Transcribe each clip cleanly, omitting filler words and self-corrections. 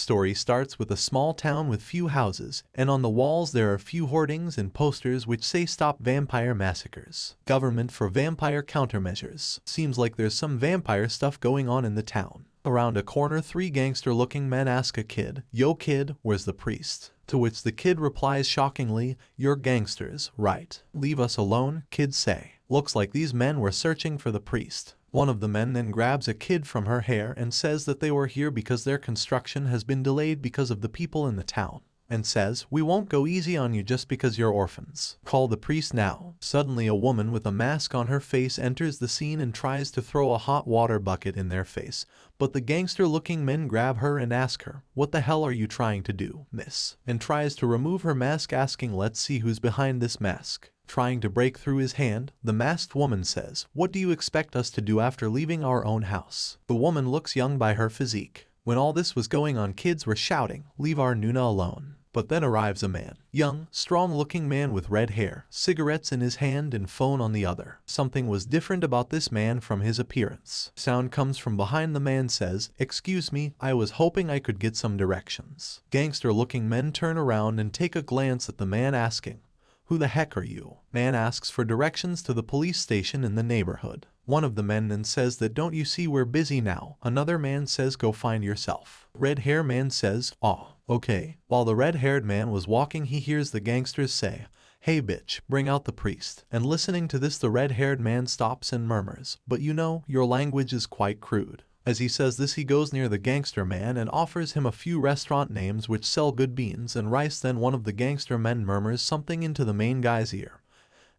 Story starts with a small town with few houses, and on the walls there are few hoardings and posters which say stop vampire massacres. Government for vampire countermeasures. Seems like there's some vampire stuff going on in the town. Around a corner, three gangster-looking men ask a kid, "Yo kid, where's the priest?" To which the kid replies shockingly, "You're gangsters, right? Leave us alone," kids say. Looks like these men were searching for the priest. One of the men then grabs a kid from her hair and says that they were here because their construction has been delayed because of the people in the town. And says, "We won't go easy on you just because you're orphans. Call the priest now." Suddenly a woman with a mask on her face enters the scene and tries to throw a hot water bucket in their face. But the gangster-looking men grab her and ask her, "What the hell are you trying to do, miss?" And tries to remove her mask, asking, "Let's see who's behind this mask." Trying to break through his hand, the masked woman says, "What do you expect us to do after leaving our own house?" The woman looks young by her physique. When all this was going on, kids were shouting, "Leave our Nuna alone." But then arrives a man. Young, strong-looking man with red hair, cigarettes in his hand and phone on the other. Something was different about this man from his appearance. Sound comes from behind the man, says, "Excuse me, I was hoping I could get some directions." Gangster-looking men turn around and take a glance at the man, asking, "Who the heck are you?" Man asks for directions to the police station in the neighborhood. One of the men then says that, "Don't you see we're busy now?" Another man says, "Go find yourself." Red hair man says, "Aw, okay." While the red-haired man was walking, he hears the gangsters say, "Hey bitch, bring out the priest." And listening to this, the red-haired man stops and murmurs, "But you know, your language is quite crude." As he says this, he goes near the gangster man and offers him a few restaurant names which sell good beans and rice. Then one of the gangster men murmurs something into the main guy's ear,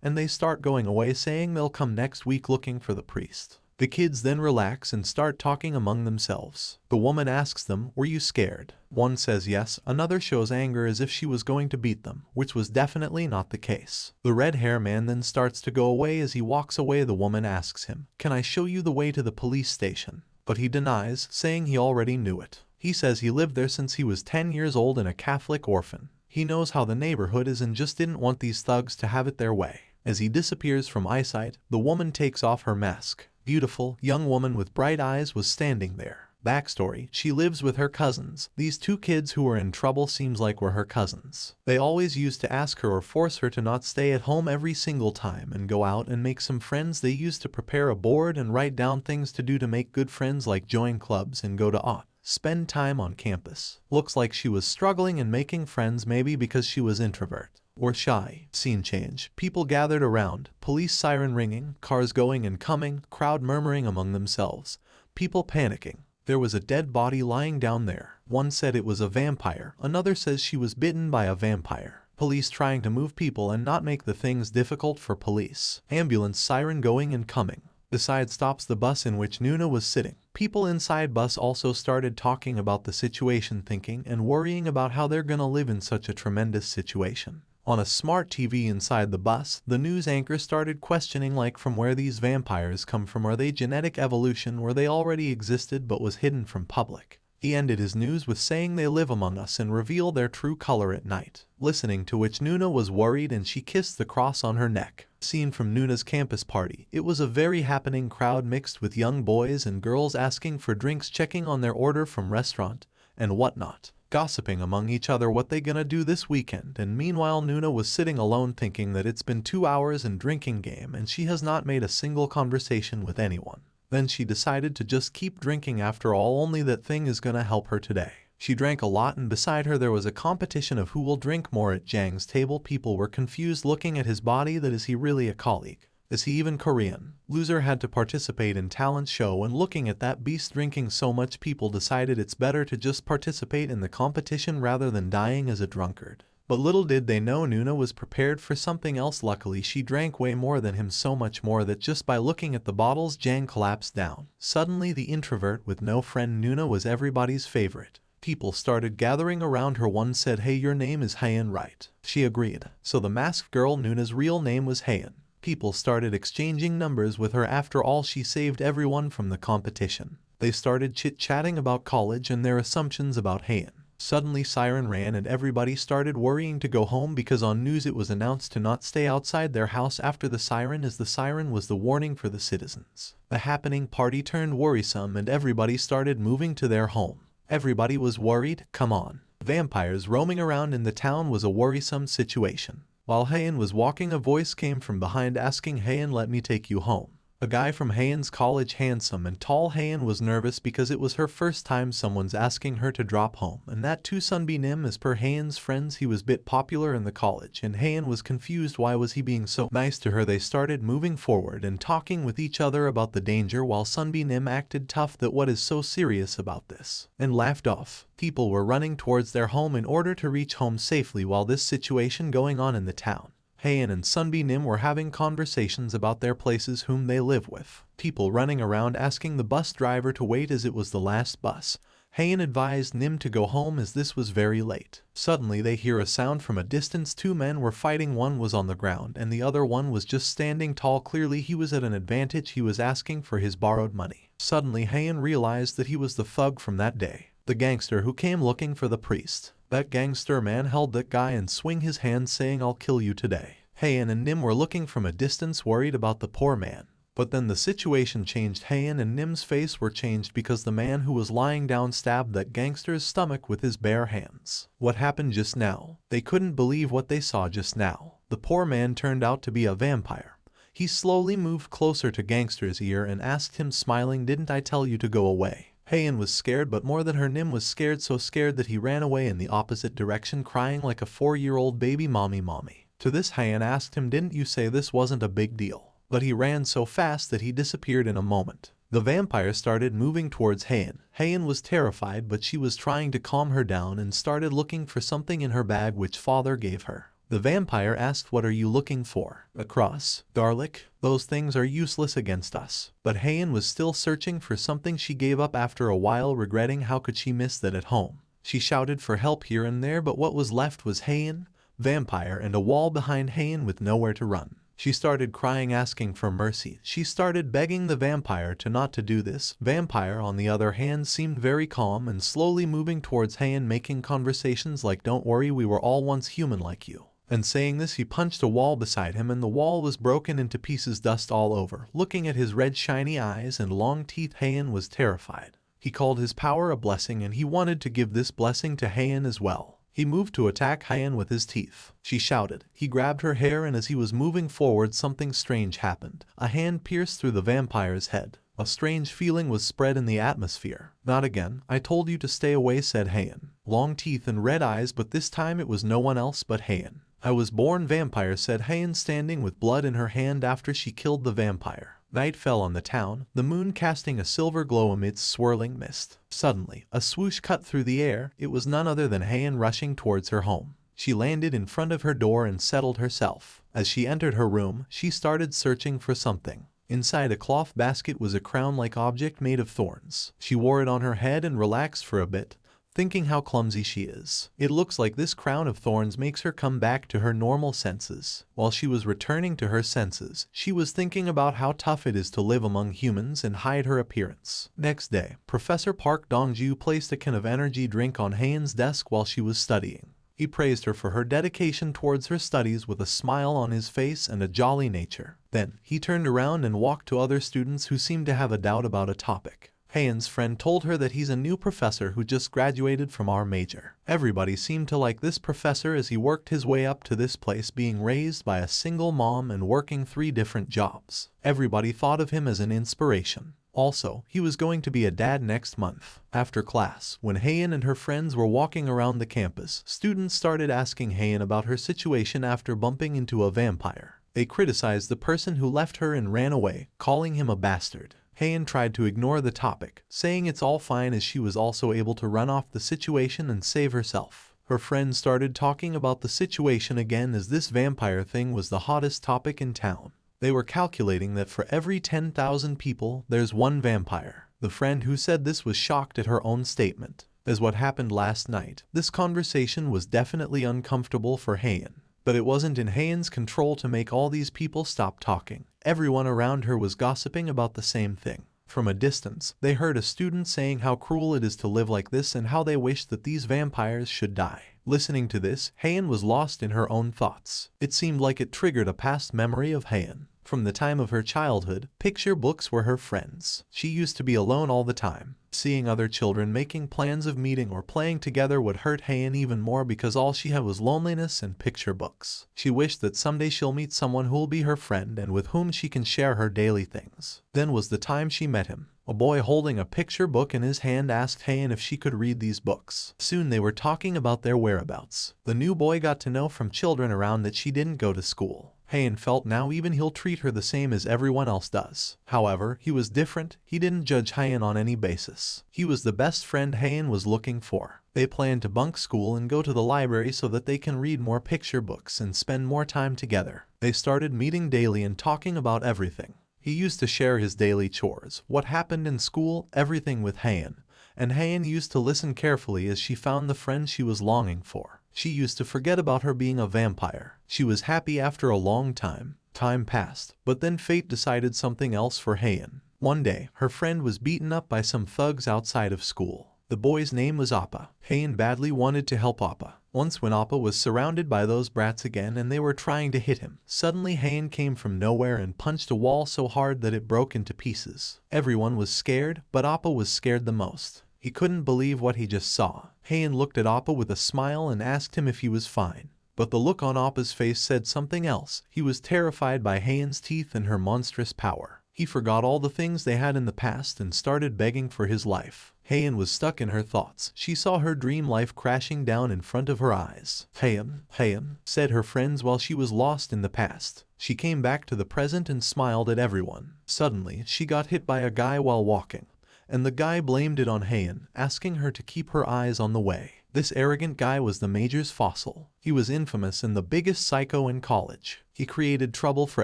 and they start going away, saying they'll come next week looking for the priest. The kids then relax and start talking among themselves. The woman asks them, "Were you scared?" One says yes, another shows anger as if she was going to beat them, which was definitely not the case. The red hair man then starts to go away. As he walks away, the woman asks him, "Can I show you the way to the police station?" But he denies, saying he already knew it. He says he lived there since he was 10 years old and a Catholic orphan. He knows how the neighborhood is and just didn't want these thugs to have it their way. As he disappears from eyesight, the woman takes off her mask. Beautiful, young woman with bright eyes was standing there. Backstory: she lives with her cousins. These two kids who were in trouble seems like were her cousins. They always used to ask her or force her to not stay at home every single time and go out and make some friends. They used to prepare a board and write down things to do to make good friends, like join clubs and go to spend time on campus. Looks like she was struggling in making friends, maybe because she was introvert or shy. Scene change. People gathered around, police siren ringing, cars going and coming, crowd murmuring among themselves, people panicking. There was a dead body lying down there. One said it was a vampire, another says she was bitten by a vampire. Police trying to move people and not make the things difficult for police. Ambulance siren going and coming. The side stops the bus in which Nuna was sitting. People inside bus also started talking about the situation, thinking and worrying about how they're gonna live in such a tremendous situation. On a smart TV inside the bus, the news anchor started questioning, like, from where these vampires come from. Are they genetic evolution, where they already existed but was hidden from public? He ended his news with saying they live among us and reveal their true color at night. Listening to which Nuna was worried and she kissed the cross on her neck. Scene from Nuna's campus party. It was a very happening crowd mixed with young boys and girls asking for drinks, checking on their order from restaurant and whatnot, gossiping among each other what they gonna do this weekend. And meanwhile Nuna was sitting alone thinking that it's been 2 hours and drinking game and she has not made a single conversation with anyone. Then she decided to just keep drinking after all, only that thing is gonna help her today. She drank a lot, and beside her there was a competition of who will drink more at Jang's table. People were confused looking at his body, that is he really a colleague? Is he even Korean? Loser had to participate in talent show, and looking at that beast drinking so much, people decided it's better to just participate in the competition rather than dying as a drunkard. But little did they know Nuna was prepared for something else. Luckily she drank way more than him, so much more that just by looking at the bottles Jang collapsed down. Suddenly the introvert with no friend Nuna was everybody's favorite. People started gathering around her. One said, "Hey, your name is Hayan, right?" She agreed. So the masked girl Nuna's real name was Hayan. People started exchanging numbers with her. After all, she saved everyone from the competition. They started chit-chatting about college and their assumptions about Hayan. Suddenly siren ran and everybody started worrying to go home because on news it was announced to not stay outside their house after the siren, as the siren was the warning for the citizens. The happening party turned worrisome and everybody started moving to their home. Everybody was worried. Come on. Vampires roaming around in the town was a worrisome situation. While Heian was walking, a voice came from behind asking Heian, let me take you home. A guy from Heian's college, handsome and tall. Heian was nervous because it was her first time someone's asking her to drop home, and that too Sunbeam. As per Heian's friends, he was bit popular in the college, and Heian was confused why was he being so nice to her. They started moving forward and talking with each other about the danger, while Sunbeam acted tough that what is so serious about this, and laughed off. People were running towards their home in order to reach home safely while this situation going on in the town. Heian and Sunbeam were having conversations about their places whom they live with. People running around asking the bus driver to wait as it was the last bus. Heian advised Nim to go home as this was very late. Suddenly they hear a sound from a distance. Two men were fighting. One was on the ground and the other one was just standing tall. Clearly he was at an advantage. He was asking for his borrowed money. Suddenly Heian realized that he was the thug from that day, the gangster who came looking for the priest. That gangster man held that guy and swing his hand saying, I'll kill you today. Heian and Nim were looking from a distance, worried about the poor man. But then the situation changed. Heian and Nim's face were changed because the man who was lying down stabbed that gangster's stomach with his bare hands. What happened just now? They couldn't believe what they saw just now. The poor man turned out to be a vampire. He slowly moved closer to gangster's ear and asked him, smiling, didn't I tell you to go away? Heian was scared, but more than her, Nim was scared, so scared that he ran away in the opposite direction, crying like a 4-year-old baby, mommy, mommy. To this Heian asked him, didn't you say this wasn't a big deal? But he ran so fast that he disappeared in a moment. The vampire started moving towards Heian. Heian was terrified, but she was trying to calm her down and started looking for something in her bag which father gave her. The vampire asked, what are you looking for? A cross? Garlic? Those things are useless against us. But Heian was still searching for something. She gave up after a while, regretting how could she miss that at home. She shouted for help here and there, but what was left was Heian, vampire, and a wall behind Heian with nowhere to run. She started crying, asking for mercy. She started begging the vampire to not to do this. Vampire, on the other hand, seemed very calm and slowly moving towards Heian, making conversations like, don't worry, we were all once human like you. And saying this, he punched a wall beside him and the wall was broken into pieces, dust all over. Looking at his red shiny eyes and long teeth, Heian was terrified. He called his power a blessing and he wanted to give this blessing to Heian as well. He moved to attack Heian with his teeth. She shouted. He grabbed her hair and as he was moving forward, something strange happened. A hand pierced through the vampire's head. A strange feeling was spread in the atmosphere. Not again. I told you to stay away, said Heian. Long teeth and red eyes, but this time it was no one else but Heian. I was born vampire, said Heian, standing with blood in her hand after she killed the vampire. Night fell on the town, the moon casting a silver glow amidst swirling mist. Suddenly, a swoosh cut through the air. It was none other than Heian rushing towards her home. She landed in front of her door and settled herself. As she entered her room, she started searching for something. Inside a cloth basket was a crown-like object made of thorns. She wore it on her head and relaxed for a bit, thinking how clumsy she is. It looks like this crown of thorns makes her come back to her normal senses. While she was returning to her senses, she was thinking about how tough it is to live among humans and hide her appearance. Next day, Professor Park Dongju placed a can of energy drink on Heian's desk while she was studying. He praised her for her dedication towards her studies with a smile on his face and a jolly nature. Then, he turned around and walked to other students who seemed to have a doubt about a topic. Heian's friend told her that he's a new professor who just graduated from our major. Everybody seemed to like this professor as he worked his way up to this place, being raised by a single mom and working 3 different jobs. Everybody thought of him as an inspiration. Also, he was going to be a dad next month. After class, when Heian and her friends were walking around the campus, students started asking Heian about her situation after bumping into a vampire. They criticized the person who left her and ran away, calling him a bastard. Heian tried to ignore the topic, saying it's all fine as she was also able to run off the situation and save herself. Her friends started talking about the situation again as this vampire thing was the hottest topic in town. They were calculating that for every 10,000 people, there's 1 vampire. The friend who said this was shocked at her own statement. As what happened last night, this conversation was definitely uncomfortable for Heian. But it wasn't in Heian's control to make all these people stop talking. Everyone around her was gossiping about the same thing. From a distance, they heard a student saying how cruel it is to live like this and how they wish that these vampires should die. Listening to this, Heian was lost in her own thoughts. It seemed like it triggered a past memory of Heian. From the time of her childhood, picture books were her friends. She used to be alone all the time. Seeing other children making plans of meeting or playing together would hurt Haein even more because all she had was loneliness and picture books. She wished that someday she'll meet someone who'll be her friend and with whom she can share her daily things. Then was the time she met him. A boy holding a picture book in his hand asked Haein if she could read these books. Soon they were talking about their whereabouts. The new boy got to know from children around that she didn't go to school. Haein felt now even he'll treat her the same as everyone else does. However, he was different. He didn't judge Haein on any basis. He was the best friend Haein was looking for. They planned to bunk school and go to the library so that they can read more picture books and spend more time together. They started meeting daily and talking about everything. He used to share his daily chores, what happened in school, everything with Haein. And Haein used to listen carefully as she found the friend she was longing for. She used to forget about her being a vampire. She was happy after a long time. Time passed, but then fate decided something else for Haein. One day, her friend was beaten up by some thugs outside of school. The boy's name was Appa. Haein badly wanted to help Appa. Once when Appa was surrounded by those brats again and they were trying to hit him, suddenly Haein came from nowhere and punched a wall so hard that it broke into pieces. Everyone was scared, but Appa was scared the most. He couldn't believe what he just saw. Haein looked at Appa with a smile and asked him if he was fine. But the look on Appa's face said something else. He was terrified by Haein's teeth and her monstrous power. He forgot all the things they had in the past and started begging for his life. Haein was stuck in her thoughts. She saw her dream life crashing down in front of her eyes. Haein, said her friends while she was lost in the past. She came back to the present and smiled at everyone. Suddenly, she got hit by a guy while walking. And the guy blamed it on Haein, asking her to keep her eyes on the way. This arrogant guy was the major's fossil. He was infamous and the biggest psycho in college. He created trouble for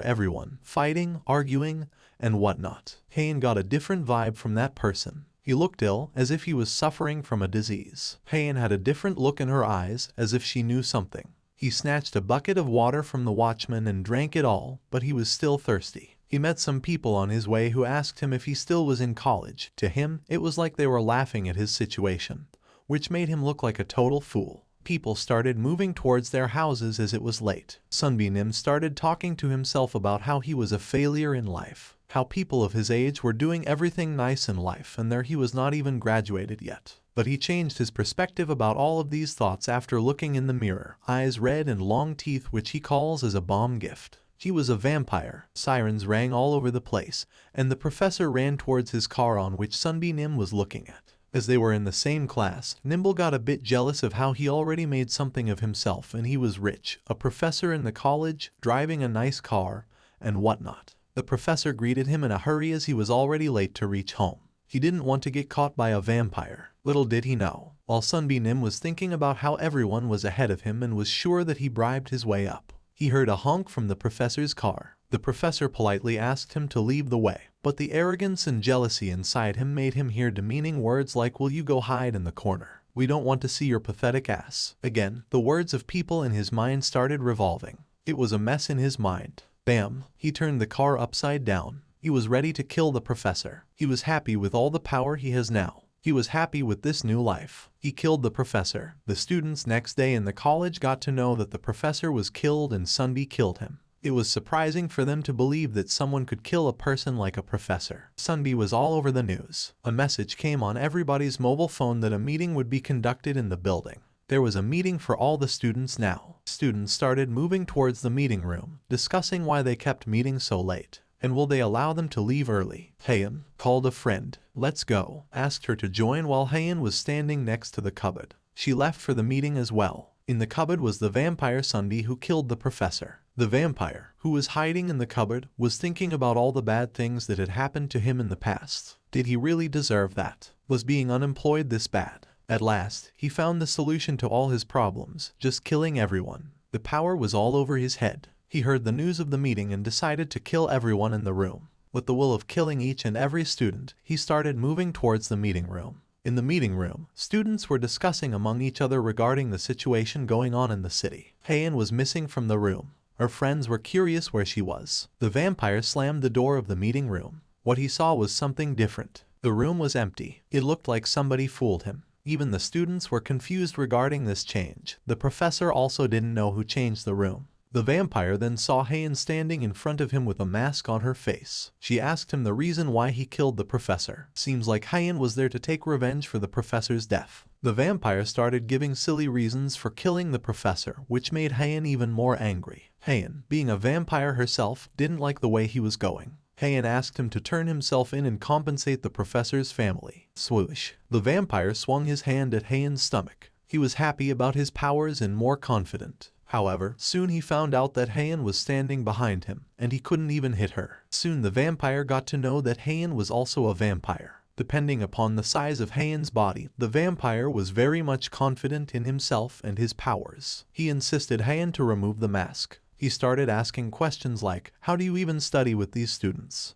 everyone, fighting, arguing, and whatnot. Haein got a different vibe from that person. He looked ill, as if he was suffering from a disease. Haein had a different look in her eyes, as if she knew something. He snatched a bucket of water from the watchman and drank it all, but he was still thirsty. He met some people on his way who asked him if he still was in college. To him, it was like they were laughing at his situation, which made him look like a total fool. People started moving towards their houses as it was late. Sunbi started talking to himself about how he was a failure in life, how people of his age were doing everything nice in life and there he was not even graduated yet. But he changed his perspective about all of these thoughts after looking in the mirror, eyes red and long teeth which he calls as a bomb gift. He was a vampire. Sirens rang all over the place, and the professor ran towards his car on which Sunbi was looking at. As they were in the same class, Nimble got a bit jealous of how he already made something of himself and he was rich, a professor in the college, driving a nice car, and whatnot. The professor greeted him in a hurry as he was already late to reach home. He didn't want to get caught by a vampire. Little did he know. While Sunbi was thinking about how everyone was ahead of him and was sure that he bribed his way up, he heard a honk from the professor's car. The professor politely asked him to leave the way, but the arrogance and jealousy inside him made him hear demeaning words like, "Will you go hide in the corner? We don't want to see your pathetic ass." Again, the words of people in his mind started revolving. It was a mess in his mind. Bam! He turned the car upside down. He was ready to kill the professor. He was happy with all the power he has now. He was happy with this new life. He killed the professor. The students next day in the college got to know that the professor was killed and Sunbi killed him. It was surprising for them to believe that someone could kill a person like a professor. Sunbi was all over the news. A message came on everybody's mobile phone that a meeting would be conducted in the building. There was a meeting for all the students now. Students started moving towards the meeting room, discussing why they kept meeting so late. And will they allow them to leave early? Haein called a friend. "Let's go," asked her to join while Haein was standing next to the cupboard. She left for the meeting as well. In the cupboard was the vampire Sunbi who killed the professor. The vampire, who was hiding in the cupboard, was thinking about all the bad things that had happened to him in the past. Did he really deserve that? Was being unemployed this bad? At last, he found the solution to all his problems, just killing everyone. The power was all over his head. He heard the news of the meeting and decided to kill everyone in the room. With the will of killing each and every student, he started moving towards the meeting room. In the meeting room, students were discussing among each other regarding the situation going on in the city. Haein was missing from the room. Her friends were curious where she was. The vampire slammed the door of the meeting room. What he saw was something different. The room was empty. It looked like somebody fooled him. Even the students were confused regarding this change. The professor also didn't know who changed the room. The vampire then saw Hayan standing in front of him with a mask on her face. She asked him the reason why he killed the professor. Seems like Hayan was there to take revenge for the professor's death. The vampire started giving silly reasons for killing the professor, which made Hayan even more angry. Hayan, being a vampire herself, didn't like the way he was going. Hayan asked him to turn himself in and compensate the professor's family. Swoosh. The vampire swung his hand at Hayan's stomach. He was happy about his powers and more confident. However, soon he found out that Hayan was standing behind him, and he couldn't even hit her. Soon the vampire got to know that Hayan was also a vampire. Depending upon the size of Hayan's body, the vampire was very much confident in himself and his powers. He insisted Hayan to remove the mask. He started asking questions like, how do you even study with these students?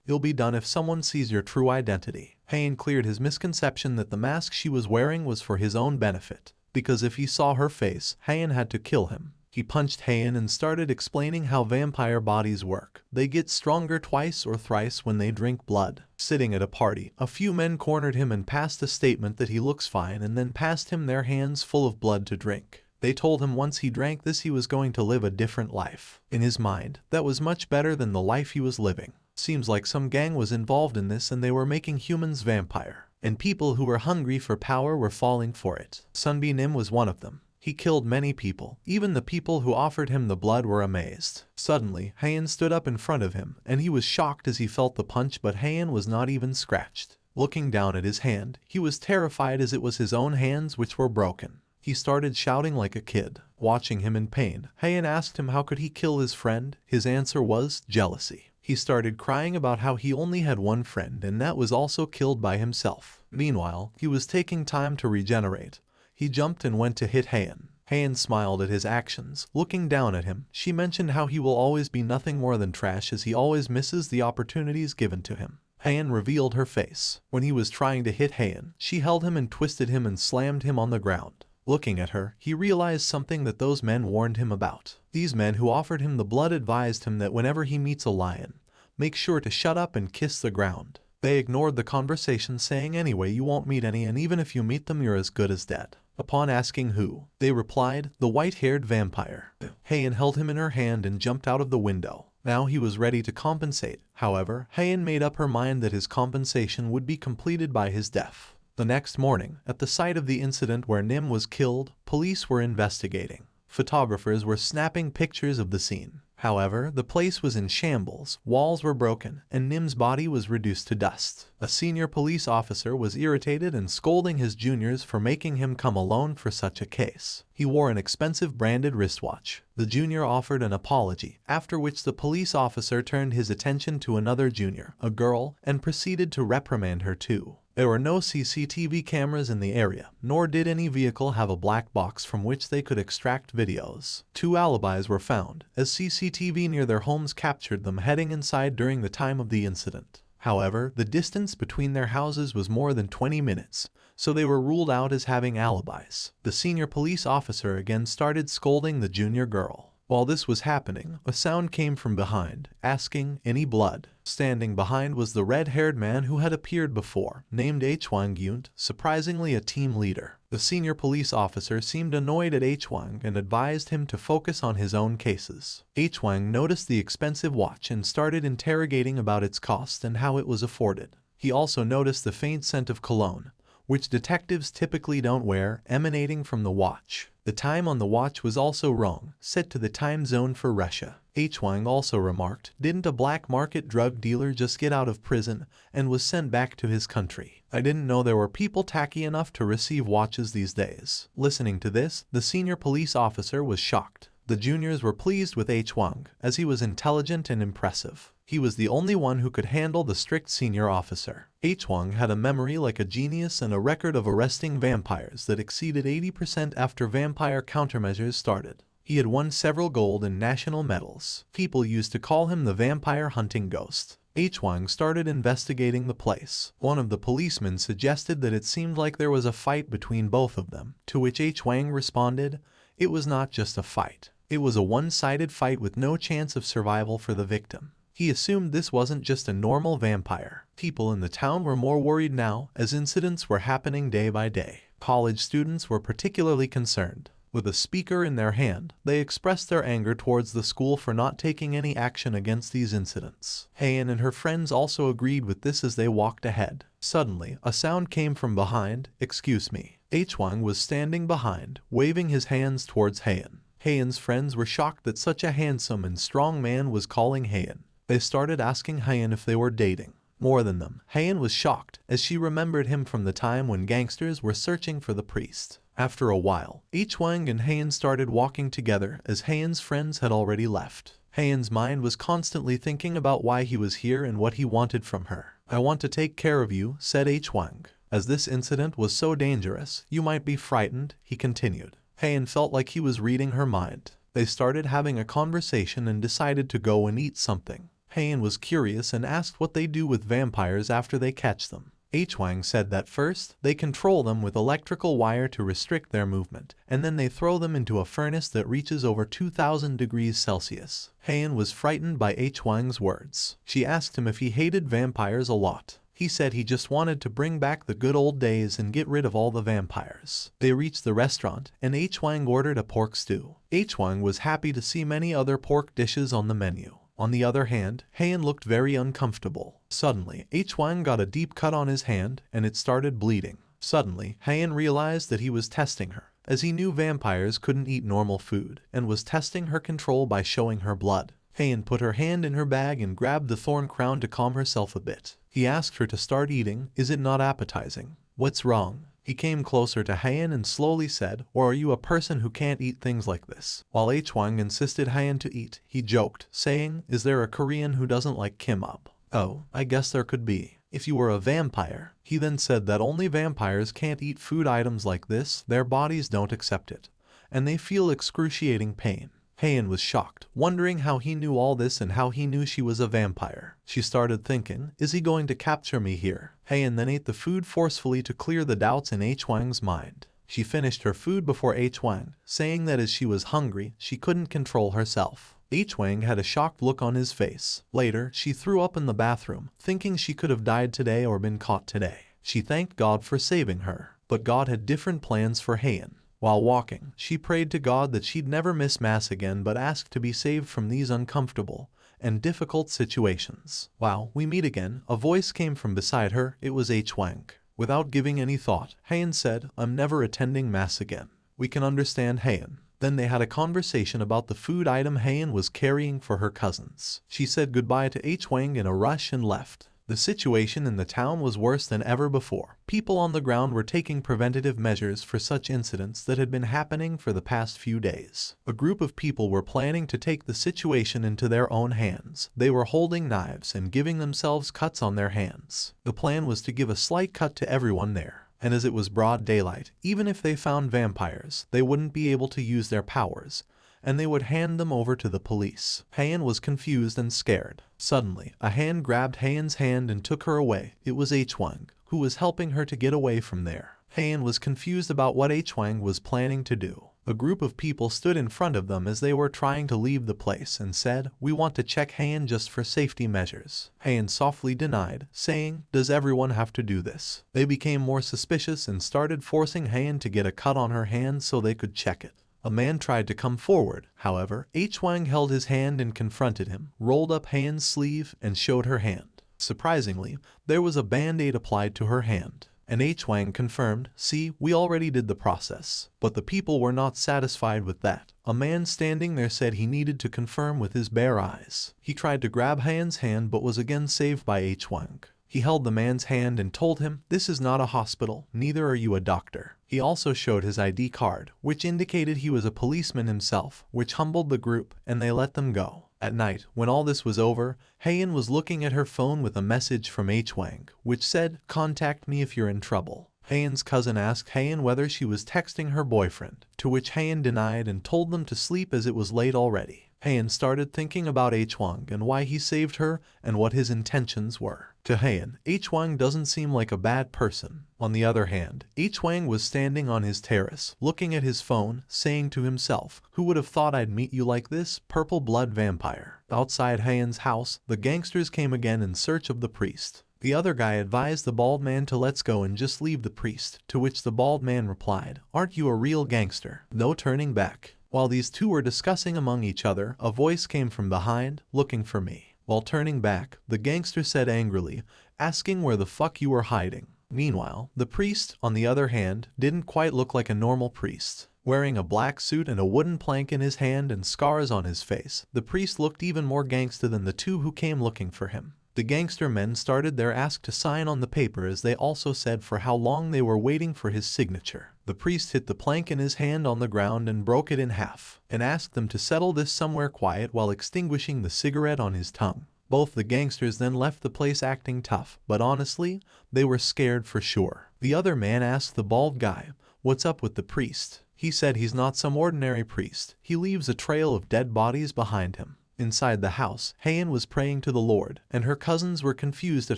You'll be done if someone sees your true identity. Hayan cleared his misconception that the mask she was wearing was for his own benefit, because if he saw her face, Hayan had to kill him. He punched Hayan and started explaining how vampire bodies work. They get stronger twice or thrice when they drink blood. Sitting at a party, a few men cornered him and passed a statement that he looks fine and then passed him their hands full of blood to drink. They told him once he drank this he was going to live a different life. In his mind, that was much better than the life he was living. Seems like some gang was involved in this and they were making humans vampire. And people who were hungry for power were falling for it. Sunbi Nim was one of them. He killed many people. Even the people who offered him the blood were amazed. Suddenly, Hayan stood up in front of him, and he was shocked as he felt the punch, but Hayan was not even scratched. Looking down at his hand, he was terrified as it was his own hands which were broken. He started shouting like a kid. Watching him in pain, Hayan asked him how could he kill his friend. His answer was jealousy. He started crying about how he only had one friend and that was also killed by himself. Meanwhile, he was taking time to regenerate. He jumped and went to hit Hayan. Hayan smiled at his actions. Looking down at him, she mentioned how he will always be nothing more than trash as he always misses the opportunities given to him. Hayan revealed her face. When he was trying to hit Hayan, she held him and twisted him and slammed him on the ground. Looking at her, he realized something that those men warned him about. These men who offered him the blood advised him that whenever he meets a lion, make sure to shut up and kiss the ground. They ignored the conversation, saying anyway you won't meet any and even if you meet them you're as good as dead. Upon asking who, they replied, the white-haired vampire. Hayan held him in her hand and jumped out of the window. Now he was ready to compensate. However, Hayan made up her mind that his compensation would be completed by his death. The next morning, at the site of the incident where Nim was killed, police were investigating. Photographers were snapping pictures of the scene. However, the place was in shambles, walls were broken, and Nim's body was reduced to dust. A senior police officer was irritated and scolding his juniors for making him come alone for such a case. He wore an expensive branded wristwatch. The junior offered an apology, after which the police officer turned his attention to another junior, a girl, and proceeded to reprimand her too. There were no CCTV cameras in the area, nor did any vehicle have a black box from which they could extract videos. 2 alibis were found, as CCTV near their homes captured them heading inside during the time of the incident. However, the distance between their houses was more than 20 minutes, so they were ruled out as having alibis. The senior police officer again started scolding the junior girl. While this was happening, a sound came from behind, asking, any blood? Standing behind was the red-haired man who had appeared before, named Hwang Yunt, surprisingly a team leader. The senior police officer seemed annoyed at Hwang and advised him to focus on his own cases. Hwang noticed the expensive watch and started interrogating about its cost and how it was afforded. He also noticed the faint scent of cologne, which detectives typically don't wear, emanating from the watch. The time on the watch was also wrong, set to the time zone for Russia. Hwang also remarked, didn't a black market drug dealer just get out of prison and was sent back to his country? I didn't know there were people tacky enough to receive watches these days. Listening to this, the senior police officer was shocked. The juniors were pleased with Hwang, as he was intelligent and impressive. He was the only one who could handle the strict senior officer. Hwang had a memory like a genius and a record of arresting vampires that exceeded 80% after vampire countermeasures started. He had won several gold and national medals. People used to call him the vampire hunting ghost. Hwang started investigating the place. One of the policemen suggested that it seemed like there was a fight between both of them, to which Hwang responded, it was not just a fight. It was a one-sided fight with no chance of survival for the victim. He assumed this wasn't just a normal vampire. People in the town were more worried now, as incidents were happening day by day. College students were particularly concerned. With a speaker in their hand, they expressed their anger towards the school for not taking any action against these incidents. Haein and her friends also agreed with this as they walked ahead. Suddenly, a sound came from behind. "Excuse me." Hwang was standing behind, waving his hands towards Haein. Haein's friends were shocked that such a handsome and strong man was calling Haein. They started asking Haein if they were dating. More than them, Haein was shocked, as she remembered him from the time when gangsters were searching for the priest. After a while, Hwang and Haein started walking together as Haein's friends had already left. Haein's mind was constantly thinking about why he was here and what he wanted from her. "I want to take care of you," said Hwang. "As this incident was so dangerous, you might be frightened," he continued. Haein felt like he was reading her mind. They started having a conversation and decided to go and eat something. Haein was curious and asked what they do with vampires after they catch them. Hwang said that first, they control them with electrical wire to restrict their movement, and then they throw them into a furnace that reaches over 2000 degrees Celsius. Haein was frightened by Hwang's words. She asked him if he hated vampires a lot. He said he just wanted to bring back the good old days and get rid of all the vampires. They reached the restaurant, and Hwang ordered a pork stew. Hwang was happy to see many other pork dishes on the menu. On the other hand, Haein looked very uncomfortable. Suddenly, Hwang got a deep cut on his hand, and it started bleeding. Suddenly, Haein realized that he was testing her, as he knew vampires couldn't eat normal food, and was testing her control by showing her blood. Haein put her hand in her bag and grabbed the thorn crown to calm herself a bit. He asked her to start eating. "Is it not appetizing? What's wrong?" He came closer to Haein and slowly said, "Or are you a person who can't eat things like this?" While Hwang insisted Haein to eat, he joked, saying, "Is there a Korean who doesn't like kimbap?" "Oh, I guess there could be. If you were a vampire." He then said that only vampires can't eat food items like this, their bodies don't accept it, and they feel excruciating pain. Haein was shocked, wondering how he knew all this and how he knew she was a vampire. She started thinking, "Is he going to capture me here?" Haein then ate the food forcefully to clear the doubts in Hwang's mind. She finished her food before Hwang, saying that as she was hungry, she couldn't control herself. Hwang had a shocked look on his face. Later, she threw up in the bathroom, thinking she could have died today or been caught today. She thanked God for saving her, but God had different plans for Haein. While walking, she prayed to God that she'd never miss Mass again but asked to be saved from these uncomfortable and difficult situations. "Wow, we meet again." A voice came from beside her. It was Hwang. Without giving any thought, Haein said, "I'm never attending Mass again." "We can understand, Haein." Then they had a conversation about the food item Haein was carrying for her cousins. She said goodbye to Hwang in a rush and left. The situation in the town was worse than ever before. People on the ground were taking preventative measures for such incidents that had been happening for the past few days. A group of people were planning to take the situation into their own hands. They were holding knives and giving themselves cuts on their hands. The plan was to give a slight cut to everyone there. And as it was broad daylight, even if they found vampires, they wouldn't be able to use their powers, and they would hand them over to the police. Haein was confused and scared. Suddenly, a hand grabbed Haein's hand and took her away. It was Hwang, who was helping her to get away from there. Haein was confused about what Hwang was planning to do. A group of people stood in front of them as they were trying to leave the place and said, "We want to check Haein just for safety measures." Haein softly denied, saying, "Does everyone have to do this?" They became more suspicious and started forcing Haein to get a cut on her hand so they could check it. A man tried to come forward. However, Hwang held his hand and confronted him, rolled up Haein's sleeve, and showed her hand. Surprisingly, there was a band-aid applied to her hand. And Hwang confirmed, "See, we already did the process." But the people were not satisfied with that. A man standing there said he needed to confirm with his bare eyes. He tried to grab Haein's hand but was again saved by Hwang. He held the man's hand and told him, "This is not a hospital, neither are you a doctor." He also showed his ID card, which indicated he was a policeman himself, which humbled the group, and they let them go. At night, when all this was over, Haein was looking at her phone with a message from Hwang, which said, "Contact me if you're in trouble." Haein's cousin asked Haein whether she was texting her boyfriend, to which Haein denied and told them to sleep as it was late already. Haein started thinking about Hwang and why he saved her and what his intentions were. To Haein, Hwang doesn't seem like a bad person. On the other hand, Hwang was standing on his terrace, looking at his phone, saying to himself, "Who would have thought I'd meet you like this, purple blood vampire?" Outside Haein's house, the gangsters came again in search of the priest. The other guy advised the bald man to let's go and just leave the priest, to which the bald man replied, "Aren't you a real gangster?" No turning back. While these two were discussing among each other, a voice came from behind, looking for me. While turning back, the gangster said angrily, asking where the fuck you were hiding. Meanwhile, the priest, on the other hand, didn't quite look like a normal priest. Wearing a black suit and a wooden plank in his hand and scars on his face, the priest looked even more gangsta than the two who came looking for him. The gangster men started their ask to sign on the paper as they also said for how long they were waiting for his signature. The priest hit the plank in his hand on the ground and broke it in half, and asked them to settle this somewhere quiet while extinguishing the cigarette on his tongue. Both the gangsters then left the place acting tough, but honestly, they were scared for sure. The other man asked the bald guy, "What's up with the priest?" He said he's not some ordinary priest. He leaves a trail of dead bodies behind him. Inside the house, Hayan was praying to the Lord, and her cousins were confused at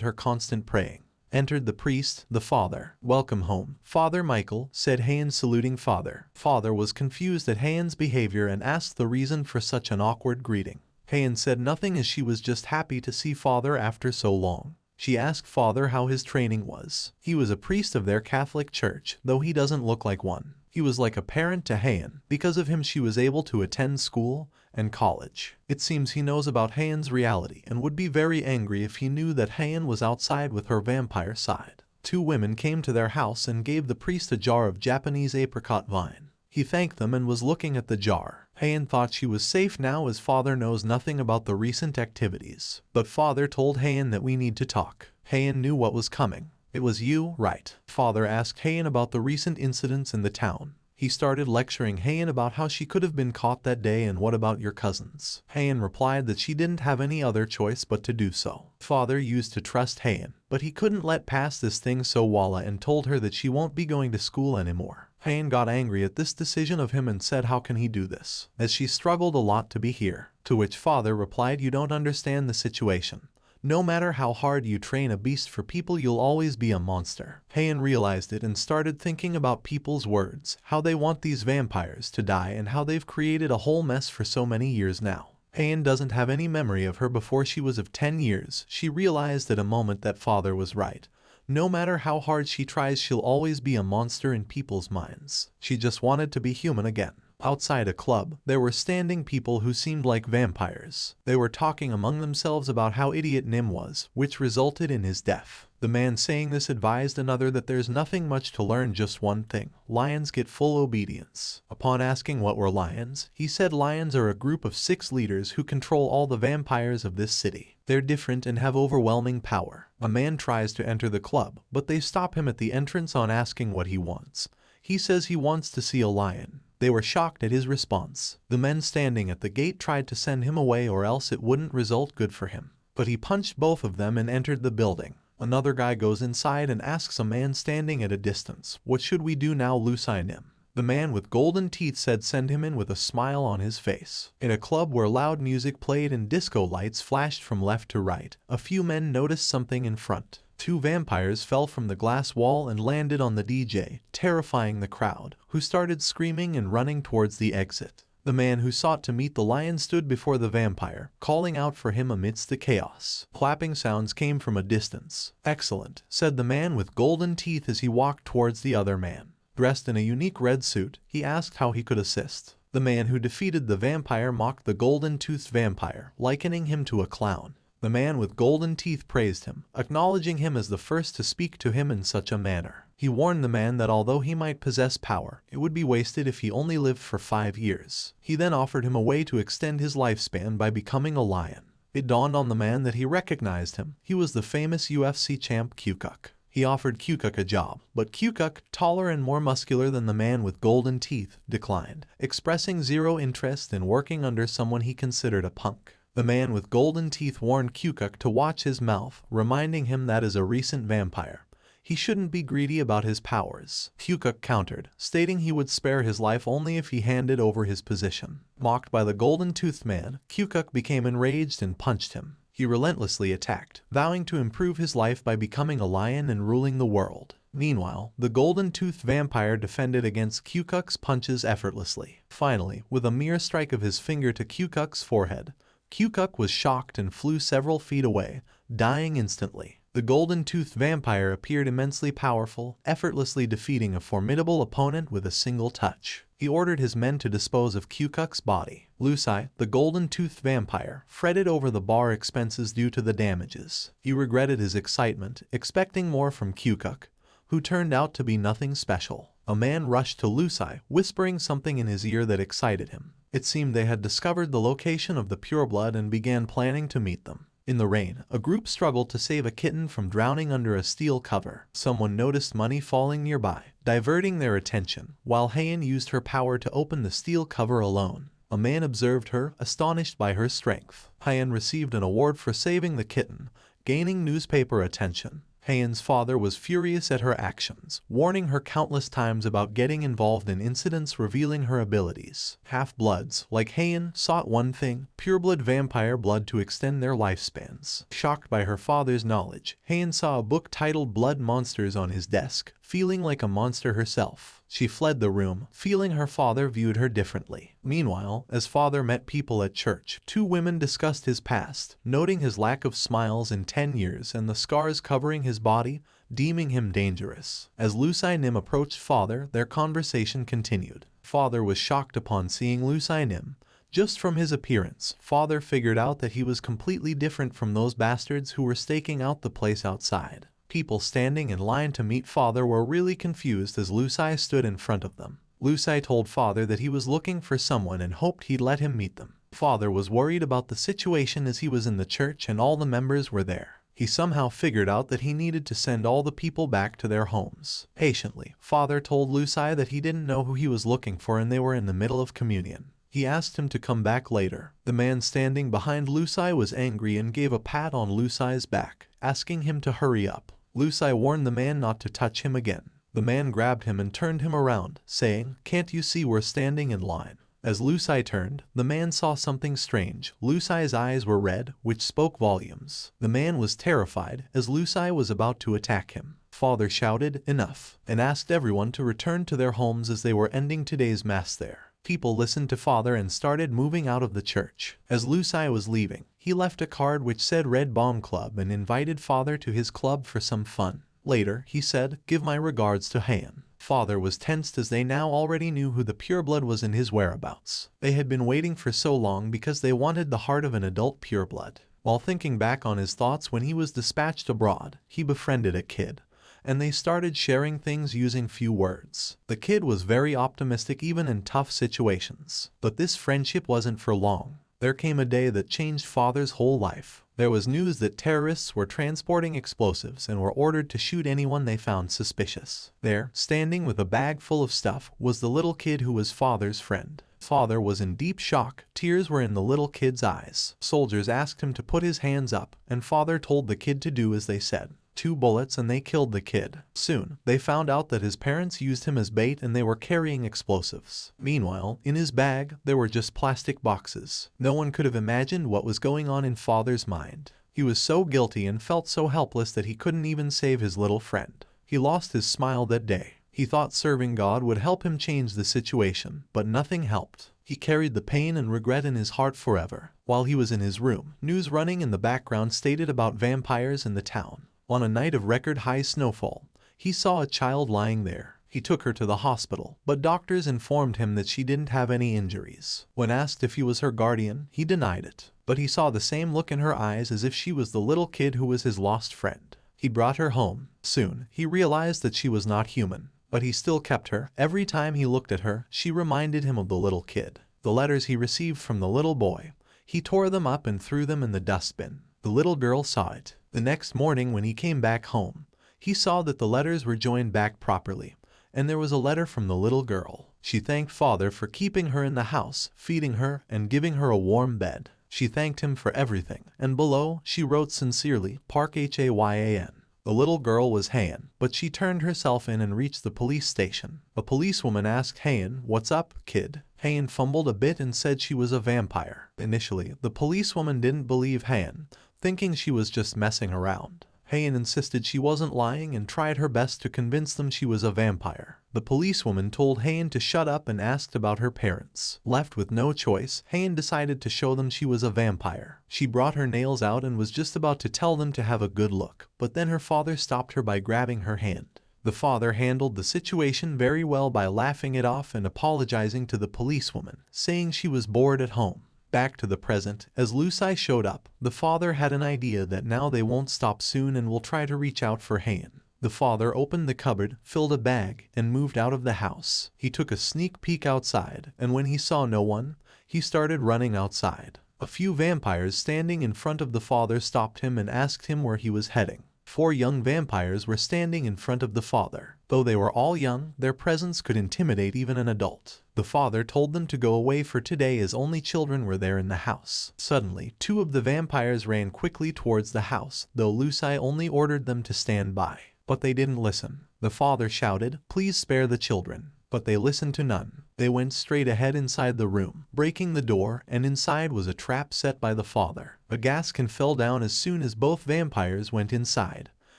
her constant praying. Entered the priest, the father. "Welcome home, Father Michael," said Hayan, saluting father. Father was confused at Hayan's behavior and asked the reason for such an awkward greeting. Hayan said nothing as she was just happy to see father after so long. She asked father how his training was. He was a priest of their Catholic church, though he doesn't look like one. He was like a parent to Hayan. Because of him she was able to attend school and college. It seems he knows about Hayan's reality and would be very angry if he knew that Hayan was outside with her vampire side. Two women came to their house and gave the priest a jar of Japanese apricot wine. He thanked them and was looking at the jar. Hayan thought she was safe now as father knows nothing about the recent activities. But father told Hayan that we need to talk. Hayan knew what was coming. "It was you, right?" Father asked Hayan about the recent incidents in the town. He started lecturing Hayan about how she could have been caught that day and what about your cousins. Hayan replied that she didn't have any other choice but to do so. Father used to trust Hayan, but he couldn't let pass this thing so Walla and told her that she won't be going to school anymore. Hayan got angry at this decision of him and said how can he do this, as she struggled a lot to be here. To which father replied, "You don't understand the situation. No matter how hard you train a beast for people, you'll always be a monster." Hayan realized it and started thinking about people's words, how they want these vampires to die and how they've created a whole mess for so many years now. Hayan doesn't have any memory of her before she was of 10 years. She realized at a moment that father was right. No matter how hard she tries, she'll always be a monster in people's minds. She just wanted to be human again. Outside a club, there were standing people who seemed like vampires. They were talking among themselves about how idiot Nim was, which resulted in his death. The man saying this advised another that there's nothing much to learn, just one thing. Lions get full obedience. Upon asking what were lions, he said lions are a group of 6 leaders who control all the vampires of this city. They're different and have overwhelming power. A man tries to enter the club, but they stop him at the entrance on asking what he wants. He says he wants to see a lion. They were shocked at his response. The men standing at the gate tried to send him away or else it wouldn't result good for him. But he punched both of them and entered the building. Another guy goes inside and asks a man standing at a distance, "What should we do now, Lucine?" The man with golden teeth said send him in with a smile on his face. In a club where loud music played and disco lights flashed from left to right, a few men noticed something in front. 2 vampires fell from the glass wall and landed on the DJ, terrifying the crowd, who started screaming and running towards the exit. The man who sought to meet the lion stood before the vampire, calling out for him amidst the chaos. Clapping sounds came from a distance. "Excellent," said the man with golden teeth as he walked towards the other man. Dressed in a unique red suit, he asked how he could assist. The man who defeated the vampire mocked the golden-toothed vampire, likening him to a clown. The man with golden teeth praised him, acknowledging him as the first to speak to him in such a manner. He warned the man that although he might possess power, it would be wasted if he only lived for 5 years. He then offered him a way to extend his lifespan by becoming a lion. It dawned on the man that he recognized him. He was the famous UFC champ Kukuk. He offered Kukuk a job, but Kukuk, taller and more muscular than the man with golden teeth, declined, expressing zero interest in working under someone he considered a punk. The man with golden teeth warned Kukuk to watch his mouth, reminding him that as a recent vampire, he shouldn't be greedy about his powers. Kukuk countered, stating he would spare his life only if he handed over his position. Mocked by the golden-toothed man, Kukuk became enraged and punched him. He relentlessly attacked, vowing to improve his life by becoming a lion and ruling the world. Meanwhile, the golden-toothed vampire defended against Kukuk's punches effortlessly. Finally, with a mere strike of his finger to Kukuk's forehead, Kukuk was shocked and flew several feet away, dying instantly. The golden-toothed vampire appeared immensely powerful, effortlessly defeating a formidable opponent with a single touch. He ordered his men to dispose of Kyukuk's body. Lusai, the golden-toothed vampire, fretted over the bar expenses due to the damages. He regretted his excitement, expecting more from Kyukuk, who turned out to be nothing special. A man rushed to Lusai, whispering something in his ear that excited him. It seemed they had discovered the location of the pureblood and began planning to meet them. In the rain, a group struggled to save a kitten from drowning under a steel cover. Someone noticed money falling nearby, diverting their attention, while Heian used her power to open the steel cover alone. A man observed her, astonished by her strength. Heian received an award for saving the kitten, gaining newspaper attention. Heian's father was furious at her actions, warning her countless times about getting involved in incidents revealing her abilities. Half-bloods, like Heian, sought one thing, pureblood vampire blood to extend their lifespans. Shocked by her father's knowledge, Heian saw a book titled Blood Monsters on his desk, feeling like a monster herself. She fled the room, feeling her father viewed her differently. Meanwhile, as father met people at church, two women discussed his past, noting his lack of smiles in 10 years and the scars covering his body, deeming him dangerous. As Lusai Nim approached father, their conversation continued. Father was shocked upon seeing Lusai Nim. Just from his appearance, father figured out that he was completely different from those bastards who were staking out the place outside. People standing in line to meet father were really confused as Lusai stood in front of them. Lusai told father that he was looking for someone and hoped he'd let him meet them. Father was worried about the situation as he was in the church and all the members were there. He somehow figured out that he needed to send all the people back to their homes. Patiently, father told Lusai that he didn't know who he was looking for and they were in the middle of communion. He asked him to come back later. The man standing behind Lusai was angry and gave a pat on Lusai's back, asking him to hurry up. Lusai warned the man not to touch him again. The man grabbed him and turned him around, saying, "Can't you see we're standing in line?" As Lusai turned, the man saw something strange. Lusai's eyes were red, which spoke volumes. The man was terrified, as Lusai was about to attack him. Father shouted, "Enough," and asked everyone to return to their homes as they were ending today's mass there. People listened to father and started moving out of the church. As Lusai was leaving, he left a card which said Red Bomb Club and invited father to his club for some fun. Later, he said, "Give my regards to Heian." Father was tensed as they now already knew who the pureblood was and his whereabouts. They had been waiting for so long because they wanted the heart of an adult pureblood. While thinking back on his thoughts when he was dispatched abroad, he befriended a kid, and they started sharing things using few words. The kid was very optimistic even in tough situations. But this friendship wasn't for long. There came a day that changed father's whole life. There was news that terrorists were transporting explosives and were ordered to shoot anyone they found suspicious. There, standing with a bag full of stuff, was the little kid who was father's friend. Father was in deep shock. Tears were in the little kid's eyes. Soldiers asked him to put his hands up, and father told the kid to do as they said. 2 bullets and they killed the kid. Soon, they found out that his parents used him as bait and they were carrying explosives. Meanwhile, in his bag, there were just plastic boxes. No one could have imagined what was going on in father's mind. He was so guilty and felt so helpless that he couldn't even save his little friend. He lost his smile that day. He thought serving God would help him change the situation, but nothing helped. He carried the pain and regret in his heart forever. While he was in his room, news running in the background stated about vampires in the town. On a night of record-high snowfall, he saw a child lying there. He took her to the hospital, but doctors informed him that she didn't have any injuries. When asked if he was her guardian, he denied it. But he saw the same look in her eyes as if she was the little kid who was his lost friend. He brought her home. Soon, he realized that she was not human, but he still kept her. Every time he looked at her, she reminded him of the little kid. The letters he received from the little boy, he tore them up and threw them in the dustbin. The little girl saw it. The next morning when he came back home, he saw that the letters were joined back properly, and there was a letter from the little girl. She thanked father for keeping her in the house, feeding her, and giving her a warm bed. She thanked him for everything, and below, she wrote sincerely, Park Hayan. The little girl was Heian, but she turned herself in and reached the police station. A policewoman asked Heian, "What's up, kid?" Heian fumbled a bit and said she was a vampire. Initially, the policewoman didn't believe Heian, thinking she was just messing around. Heian insisted she wasn't lying and tried her best to convince them she was a vampire. The policewoman told Heian to shut up and asked about her parents. Left with no choice, Heian decided to show them she was a vampire. She brought her nails out and was just about to tell them to have a good look, but then her father stopped her by grabbing her hand. The father handled the situation very well by laughing it off and apologizing to the policewoman, saying she was bored at home. Back to the present, as Lusai showed up, the father had an idea that now they won't stop soon and will try to reach out for Heian. The father opened the cupboard, filled a bag, and moved out of the house. He took a sneak peek outside, and when he saw no one, he started running outside. A few vampires standing in front of the father stopped him and asked him where he was heading. 4 young vampires were standing in front of the father. Though they were all young, their presence could intimidate even an adult. The father told them to go away for today as only children were there in the house. Suddenly, 2 of the vampires ran quickly towards the house, though Lusai only ordered them to stand by. But they didn't listen. The father shouted, "Please spare the children." But they listened to none. They went straight ahead inside the room, breaking the door, and inside was a trap set by the father. A gas can fell down as soon as both vampires went inside,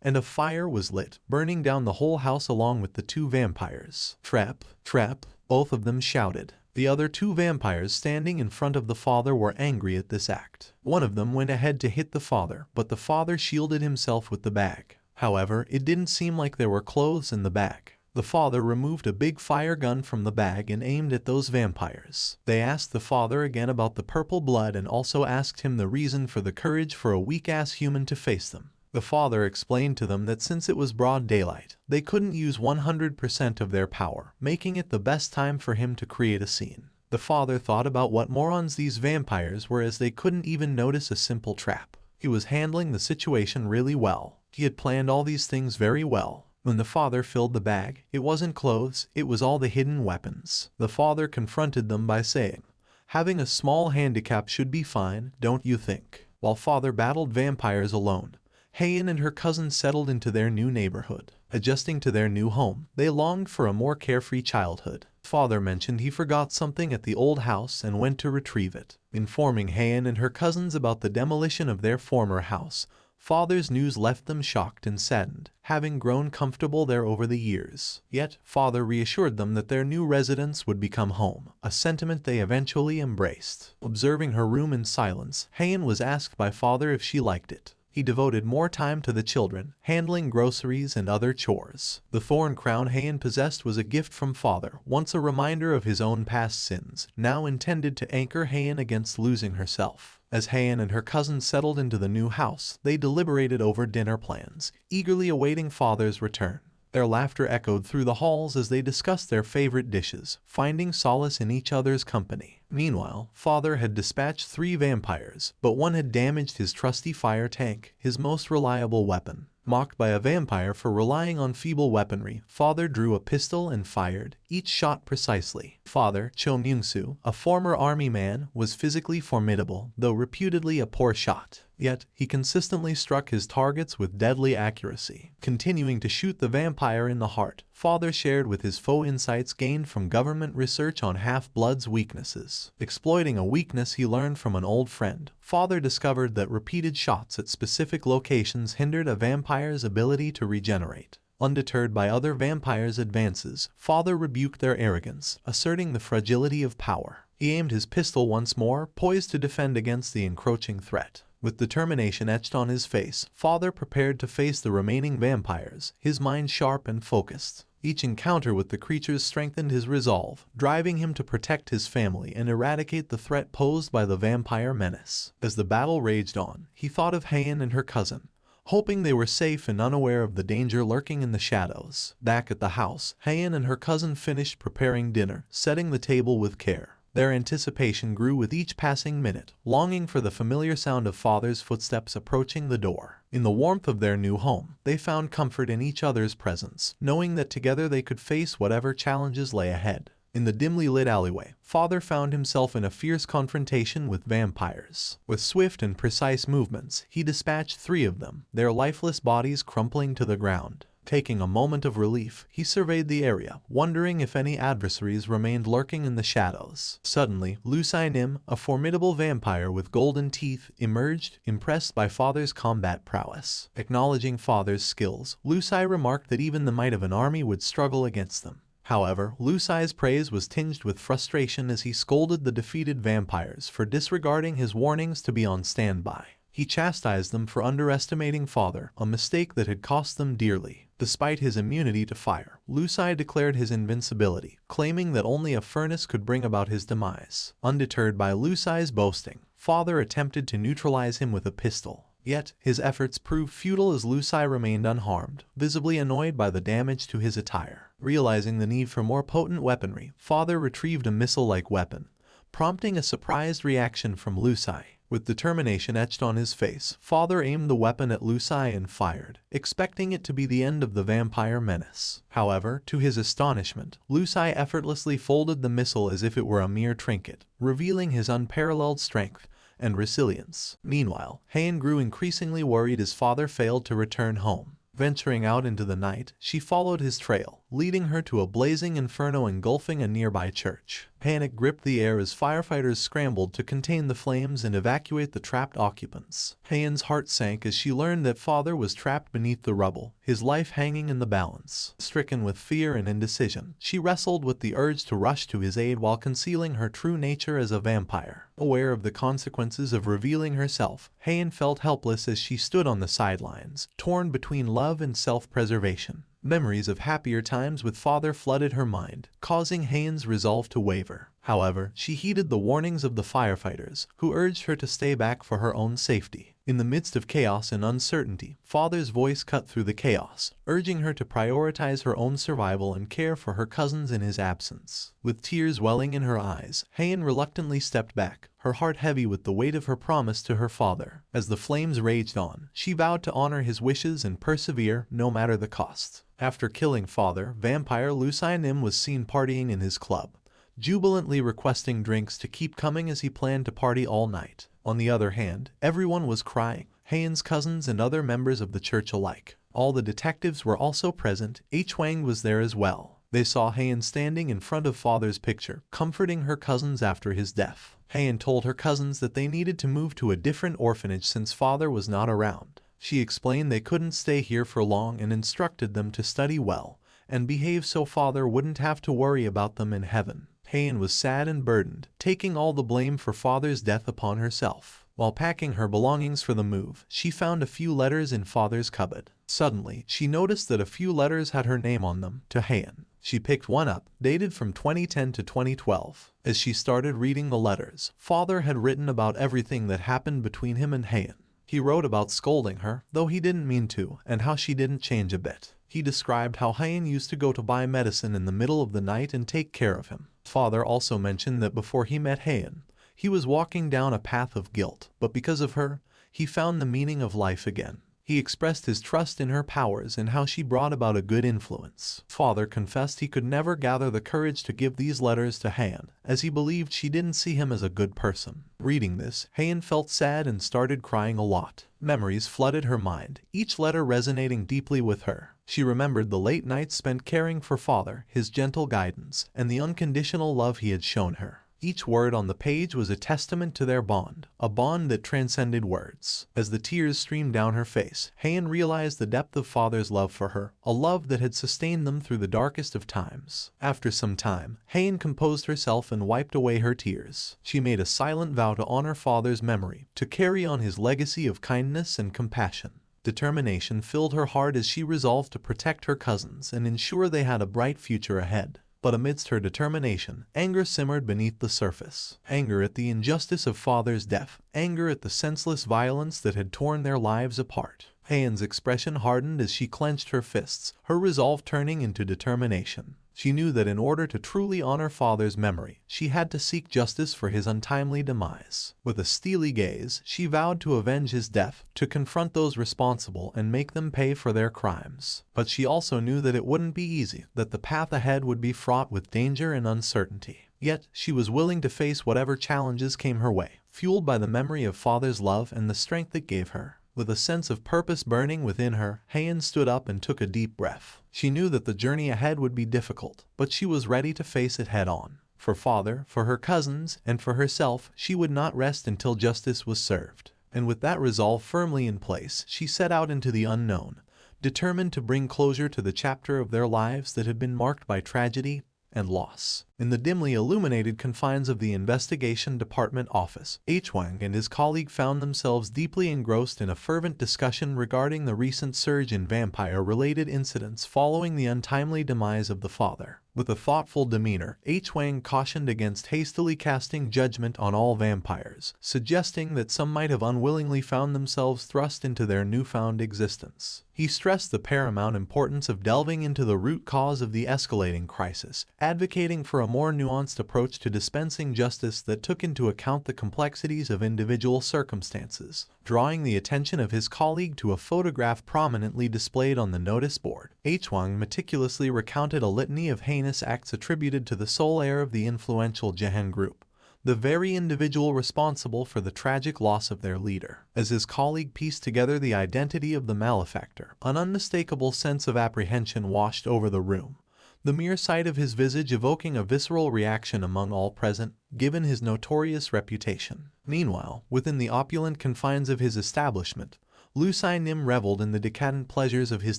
and a fire was lit, burning down the whole house along with the 2 vampires. "Trap! Trap!" both of them shouted. The other 2 vampires standing in front of the father were angry at this act. One of them went ahead to hit the father, but the father shielded himself with the bag. However, it didn't seem like there were clothes in the bag. The father removed a big fire gun from the bag and aimed at those vampires. They asked the father again about the purple blood and also asked him the reason for the courage for a weak-ass human to face them. The father explained to them that since it was broad daylight, they couldn't use 100% of their power, making it the best time for him to create a scene. The father thought about what morons these vampires were as they couldn't even notice a simple trap. He was handling the situation really well. He had planned all these things very well. When the father filled the bag, it wasn't clothes, it was all the hidden weapons. The father confronted them by saying, "Having a small handicap should be fine, don't you think?" While father battled vampires alone, Heian and her cousin settled into their new neighborhood. Adjusting to their new home, they longed for a more carefree childhood. Father mentioned he forgot something at the old house and went to retrieve it. Informing Heian and her cousins about the demolition of their former house, father's news left them shocked and saddened, having grown comfortable there over the years. Yet, father reassured them that their new residence would become home, a sentiment they eventually embraced. Observing her room in silence, Heian was asked by father if she liked it. He devoted more time to the children, handling groceries and other chores. The thorn crown Heian possessed was a gift from father, once a reminder of his own past sins, now intended to anchor Heian against losing herself. As Heian and her cousin settled into the new house, they deliberated over dinner plans, eagerly awaiting father's return. Their laughter echoed through the halls as they discussed their favorite dishes, finding solace in each other's company. Meanwhile, father had dispatched 3 vampires, but one had damaged his trusty fire tank, his most reliable weapon. Mocked by a vampire for relying on feeble weaponry, father drew a pistol and fired, each shot precisely. Father, Cho Myung-soo, a former army man, was physically formidable, though reputedly a poor shot. Yet, he consistently struck his targets with deadly accuracy. Continuing to shoot the vampire in the heart, father shared with his foe insights gained from government research on half-blood's weaknesses. Exploiting a weakness he learned from an old friend, father discovered that repeated shots at specific locations hindered a vampire's ability to regenerate. Undeterred by other vampires' advances, father rebuked their arrogance, asserting the fragility of power. He aimed his pistol once more, poised to defend against the encroaching threat. With determination etched on his face, father prepared to face the remaining vampires, his mind sharp and focused. Each encounter with the creatures strengthened his resolve, driving him to protect his family and eradicate the threat posed by the vampire menace. As the battle raged on, he thought of Heian and her cousin, hoping they were safe and unaware of the danger lurking in the shadows. Back at the house, Heian and her cousin finished preparing dinner, setting the table with care. Their anticipation grew with each passing minute, longing for the familiar sound of father's footsteps approaching the door. In the warmth of their new home, they found comfort in each other's presence, knowing that together they could face whatever challenges lay ahead. In the dimly lit alleyway, father found himself in a fierce confrontation with vampires. With swift and precise movements, he dispatched 3 of them, their lifeless bodies crumpling to the ground. Taking a moment of relief, he surveyed the area, wondering if any adversaries remained lurking in the shadows. Suddenly, Lusai Nim, a formidable vampire with golden teeth, emerged, impressed by Father's combat prowess. Acknowledging Father's skills, Lusai remarked that even the might of an army would struggle against them. However, Lusai's praise was tinged with frustration as he scolded the defeated vampires for disregarding his warnings to be on standby. He chastised them for underestimating Father, a mistake that had cost them dearly. Despite his immunity to fire, Lusai declared his invincibility, claiming that only a furnace could bring about his demise. Undeterred by Lusai's boasting, Father attempted to neutralize him with a pistol. Yet, his efforts proved futile as Lusai remained unharmed, visibly annoyed by the damage to his attire. Realizing the need for more potent weaponry, Father retrieved a missile-like weapon, prompting a surprised reaction from Lusai. With determination etched on his face, Father aimed the weapon at Lusai and fired, expecting it to be the end of the vampire menace. However, to his astonishment, Lusai effortlessly folded the missile as if it were a mere trinket, revealing his unparalleled strength and resilience. Meanwhile, Heian grew increasingly worried as Father failed to return home. Venturing out into the night, she followed his trail, leading her to a blazing inferno engulfing a nearby church. Panic gripped the air as firefighters scrambled to contain the flames and evacuate the trapped occupants. Heian's heart sank as she learned that Father was trapped beneath the rubble, his life hanging in the balance. Stricken with fear and indecision, she wrestled with the urge to rush to his aid while concealing her true nature as a vampire. Aware of the consequences of revealing herself, Heian felt helpless as she stood on the sidelines, torn between love and self-preservation. Memories of happier times with Father flooded her mind, causing Heian's resolve to waver. However, she heeded the warnings of the firefighters, who urged her to stay back for her own safety. In the midst of chaos and uncertainty, Father's voice cut through the chaos, urging her to prioritize her own survival and care for her cousins in his absence. With tears welling in her eyes, Heian reluctantly stepped back, her heart heavy with the weight of her promise to her father. As the flames raged on, she vowed to honor his wishes and persevere no matter the cost. After killing Father, vampire Lusai Nim was seen partying in his club, jubilantly requesting drinks to keep coming as he planned to party all night. On the other hand, everyone was crying, Heian's cousins and other members of the church alike. All the detectives were also present. Wang was there as well. They saw Heian standing in front of Father's picture, comforting her cousins after his death. Heian told her cousins that they needed to move to a different orphanage since Father was not around. She explained they couldn't stay here for long and instructed them to study well and behave so Father wouldn't have to worry about them in heaven. Heian was sad and burdened, taking all the blame for Father's death upon herself. While packing her belongings for the move, she found a few letters in Father's cupboard. Suddenly, she noticed that a few letters had her name on them, to Heian. She picked one up, dated from 2010 to 2012. As she started reading the letters, Father had written about everything that happened between him and Heian. He wrote about scolding her, though he didn't mean to, and how she didn't change a bit. He described how Heian used to go to buy medicine in the middle of the night and take care of him. Father also mentioned that before he met Heian, he was walking down a path of guilt, but because of her, he found the meaning of life again. He expressed his trust in her powers and how she brought about a good influence. Father confessed he could never gather the courage to give these letters to Heian, as he believed she didn't see him as a good person. Reading this, Heian felt sad and started crying a lot. Memories flooded her mind, each letter resonating deeply with her. She remembered the late nights spent caring for Father, his gentle guidance, and the unconditional love he had shown her. Each word on the page was a testament to their bond, a bond that transcended words. As the tears streamed down her face, Heian realized the depth of Father's love for her, a love that had sustained them through the darkest of times. After some time, Heian composed herself and wiped away her tears. She made a silent vow to honor Father's memory, to carry on his legacy of kindness and compassion. Determination filled her heart as she resolved to protect her cousins and ensure they had a bright future ahead. But amidst her determination, anger simmered beneath the surface. Anger at the injustice of Father's death, anger at the senseless violence that had torn their lives apart. Heian's expression hardened as she clenched her fists, her resolve turning into determination. She knew that in order to truly honor Father's memory, she had to seek justice for his untimely demise. With a steely gaze, she vowed to avenge his death, to confront those responsible and make them pay for their crimes. But she also knew that it wouldn't be easy, that the path ahead would be fraught with danger and uncertainty. Yet, she was willing to face whatever challenges came her way, fueled by the memory of Father's love and the strength it gave her. With a sense of purpose burning within her, Hayan stood up and took a deep breath. She knew that the journey ahead would be difficult, but she was ready to face it head-on. For father, for her cousins, and for herself, she would not rest until justice was served. And with that resolve firmly in place, she set out into the unknown, determined to bring closure to the chapter of their lives that had been marked by tragedy and loss. In the dimly illuminated confines of the investigation department office, Wang and his colleague found themselves deeply engrossed in a fervent discussion regarding the recent surge in vampire-related incidents following the untimely demise of the father. With a thoughtful demeanor, Wang cautioned against hastily casting judgment on all vampires, suggesting that some might have unwillingly found themselves thrust into their newfound existence. He stressed the paramount importance of delving into the root cause of the escalating crisis, advocating for a more nuanced approach to dispensing justice that took into account the complexities of individual circumstances. Drawing the attention of his colleague to a photograph prominently displayed on the notice board, Wang meticulously recounted a litany of heinous acts attributed to the sole heir of the influential Jahan group, the very individual responsible for the tragic loss of their leader. As his colleague pieced together the identity of the malefactor, an unmistakable sense of apprehension washed over the room, the mere sight of his visage evoking a visceral reaction among all present, given his notorious reputation. Meanwhile, within the opulent confines of his establishment, Lu Nim reveled in the decadent pleasures of his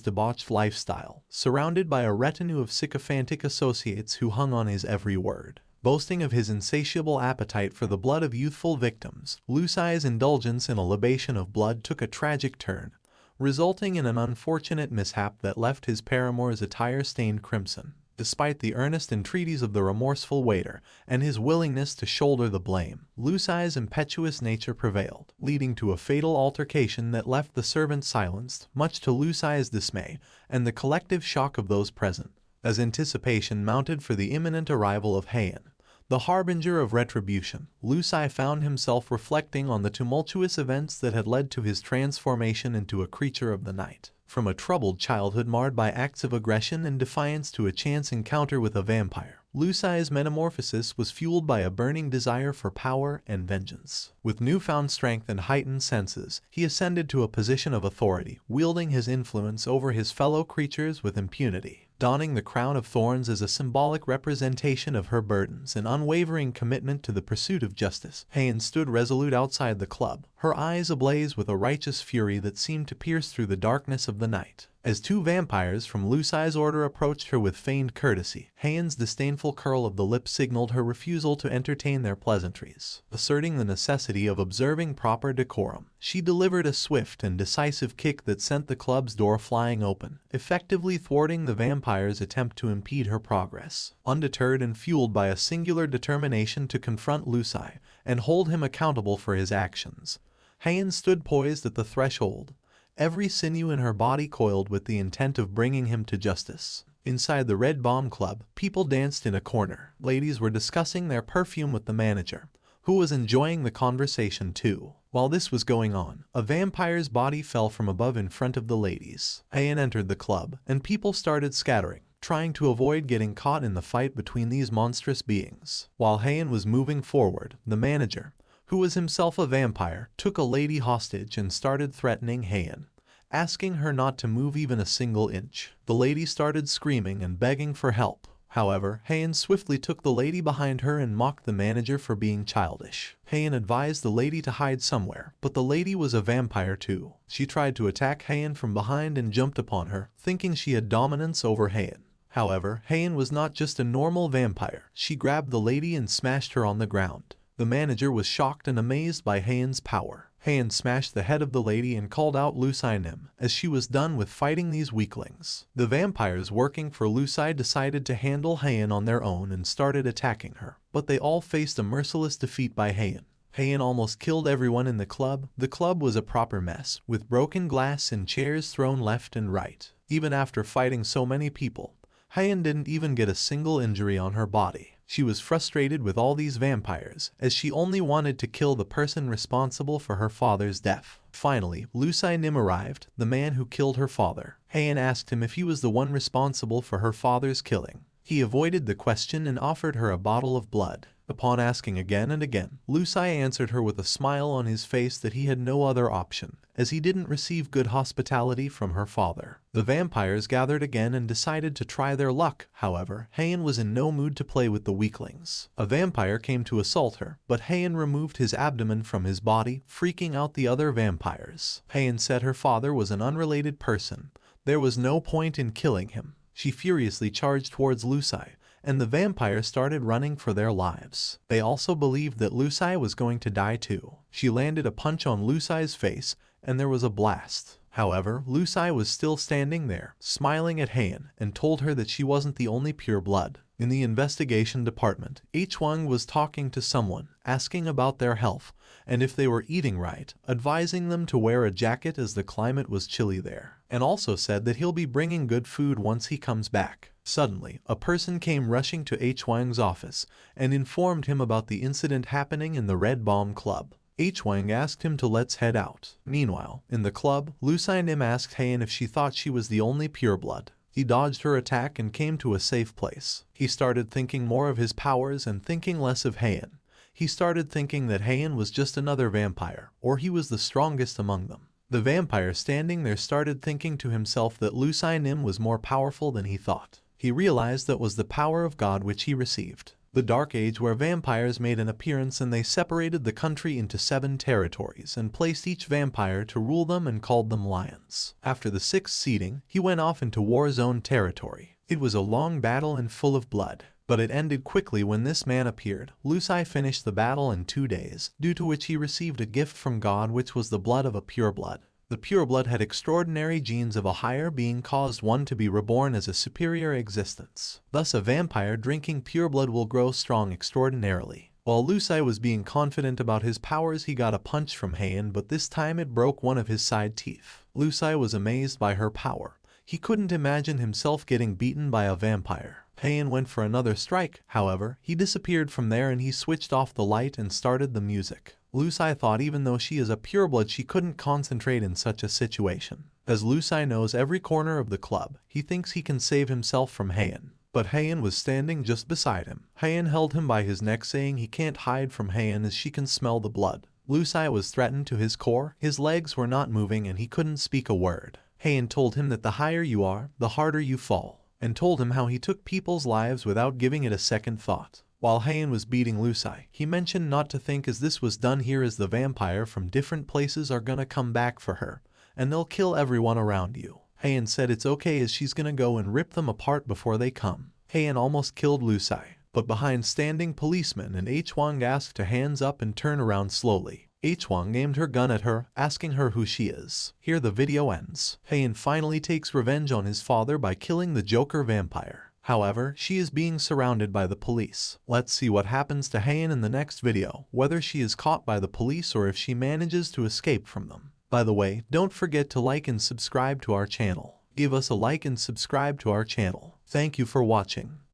debauched lifestyle, surrounded by a retinue of sycophantic associates who hung on his every word. Boasting of his insatiable appetite for the blood of youthful victims, Lu Sai's indulgence in a libation of blood took a tragic turn, resulting in an unfortunate mishap that left his paramour's attire stained crimson. Despite the earnest entreaties of the remorseful waiter and his willingness to shoulder the blame, Lu Sai's impetuous nature prevailed, leading to a fatal altercation that left the servant silenced, much to Lu Sai's dismay and the collective shock of those present. As anticipation mounted for the imminent arrival of Hayan, the harbinger of retribution, Lu Sai found himself reflecting on the tumultuous events that had led to his transformation into a creature of the night. From a troubled childhood marred by acts of aggression and defiance to a chance encounter with a vampire, Lu Sai's metamorphosis was fueled by a burning desire for power and vengeance. With newfound strength and heightened senses, he ascended to a position of authority, wielding his influence over his fellow creatures with impunity. Donning the crown of thorns as a symbolic representation of her burdens and unwavering commitment to the pursuit of justice, Hayan stood resolute outside the club, her eyes ablaze with a righteous fury that seemed to pierce through the darkness of the night. As two vampires from Lu Sai's order approached her with feigned courtesy, Hayan's disdainful curl of the lip signaled her refusal to entertain their pleasantries. Asserting the necessity of observing proper decorum, she delivered a swift and decisive kick that sent the club's door flying open, effectively thwarting the vampire's attempt to impede her progress. Undeterred and fueled by a singular determination to confront Lu Sai and hold him accountable for his actions, Hayan stood poised at the threshold, every sinew in her body coiled with the intent of bringing him to justice. Inside the Red Bomb Club, people danced in a corner. Ladies were discussing their perfume with the manager, who was enjoying the conversation too. While this was going on, a vampire's body fell from above in front of the ladies. Hayan entered the club, and people started scattering, trying to avoid getting caught in the fight between these monstrous beings. While Hayan was moving forward, the manager, who was himself a vampire, took a lady hostage and started threatening Hayan, asking her not to move even a single inch. The lady started screaming and begging for help. However, Hayan swiftly took the lady behind her and mocked the manager for being childish. Hayan advised the lady to hide somewhere, but the lady was a vampire too. She tried to attack Hayan from behind and jumped upon her, thinking she had dominance over Hayan. However, Hayan was not just a normal vampire. She grabbed the lady and smashed her on the ground. The manager was shocked and amazed by Hayan's power. Hayan smashed the head of the lady and called out Lu Nim, as she was done with fighting these weaklings. The vampires working for Lu decided to handle Hayan on their own and started attacking her, but they all faced a merciless defeat by Hayan. Hayan almost killed everyone in the club. The club was a proper mess, with broken glass and chairs thrown left and right. Even after fighting so many people, Hayan didn't even get a single injury on her body. She was frustrated with all these vampires, as she only wanted to kill the person responsible for her father's death. Finally, Lu Nim arrived, the man who killed her father. Hayan asked him if he was the one responsible for her father's killing. He avoided the question and offered her a bottle of blood. Upon asking again and again, Lusai answered her with a smile on his face that he had no other option, as he didn't receive good hospitality from her father. The vampires gathered again and decided to try their luck. However, Heian was in no mood to play with the weaklings. A vampire came to assault her, but Heian removed his abdomen from his body, freaking out the other vampires. Heian said her father was an unrelated person. There was no point in killing him. She furiously charged towards Lusai, and the vampires started running for their lives. They also believed that Lusai was going to die too. She landed a punch on Lusai's face, and there was a blast. However, Lusai was still standing there, smiling at Heian, and told her that she wasn't the only pure blood. In the investigation department, H-Wang was talking to someone, asking about their health, and if they were eating right, advising them to wear a jacket as the climate was chilly there, and also said that he'll be bringing good food once he comes back. Suddenly, a person came rushing to H-Wang's office and informed him about the incident happening in the Red Bomb Club. H-Wang asked him to let's head out. Meanwhile, in the club, Lusai Nim asked Heian if she thought she was the only pureblood. He dodged her attack and came to a safe place. He started thinking more of his powers and thinking less of Heian. He started thinking that Heian was just another vampire, or he was the strongest among them. The vampire standing there started thinking to himself that Lusai Nim was more powerful than he thought. He realized that was the power of God which he received. The Dark Age where vampires made an appearance and they separated the country into 7 territories and placed each vampire to rule them and called them lions. After the 6th seeding, he went off into War Zone territory. It was a long battle and full of blood, but it ended quickly when this man appeared. Lusai finished the battle in 2 days, due to which he received a gift from God which was the blood of a pureblood. The pureblood had extraordinary genes of a higher being caused one to be reborn as a superior existence. Thus a vampire drinking pureblood will grow strong extraordinarily. While Lusai was being confident about his powers, he got a punch from Heian, but this time it broke one of his side teeth. Lusai was amazed by her power. He couldn't imagine himself getting beaten by a vampire. Heian went for another strike, however, he disappeared from there and he switched off the light and started the music. Lusai thought even though she is a pureblood she couldn't concentrate in such a situation. As Lusai knows every corner of the club, he thinks he can save himself from Heian. But Heian was standing just beside him. Heian held him by his neck saying he can't hide from Heian as she can smell the blood. Lusai was threatened to his core, his legs were not moving and he couldn't speak a word. Heian told him that the higher you are, the harder you fall, and told him how he took people's lives without giving it a second thought. While Heian was beating Lusai, he mentioned not to think as this was done here as the vampire from different places are gonna come back for her, and they'll kill everyone around you. Heian said it's okay as she's gonna go and rip them apart before they come. Heian almost killed Lusai, but behind standing policemen and H-Wang asked to hands up and turn around slowly. H-Wang aimed her gun at her, asking her who she is. Here the video ends. Heian finally takes revenge on his father by killing the Joker vampire. However, she is being surrounded by the police. Let's see what happens to Heian in the next video, whether she is caught by the police or if she manages to escape from them. By the way, don't forget to like and subscribe to our channel. Give us a like and subscribe to our channel. Thank you for watching.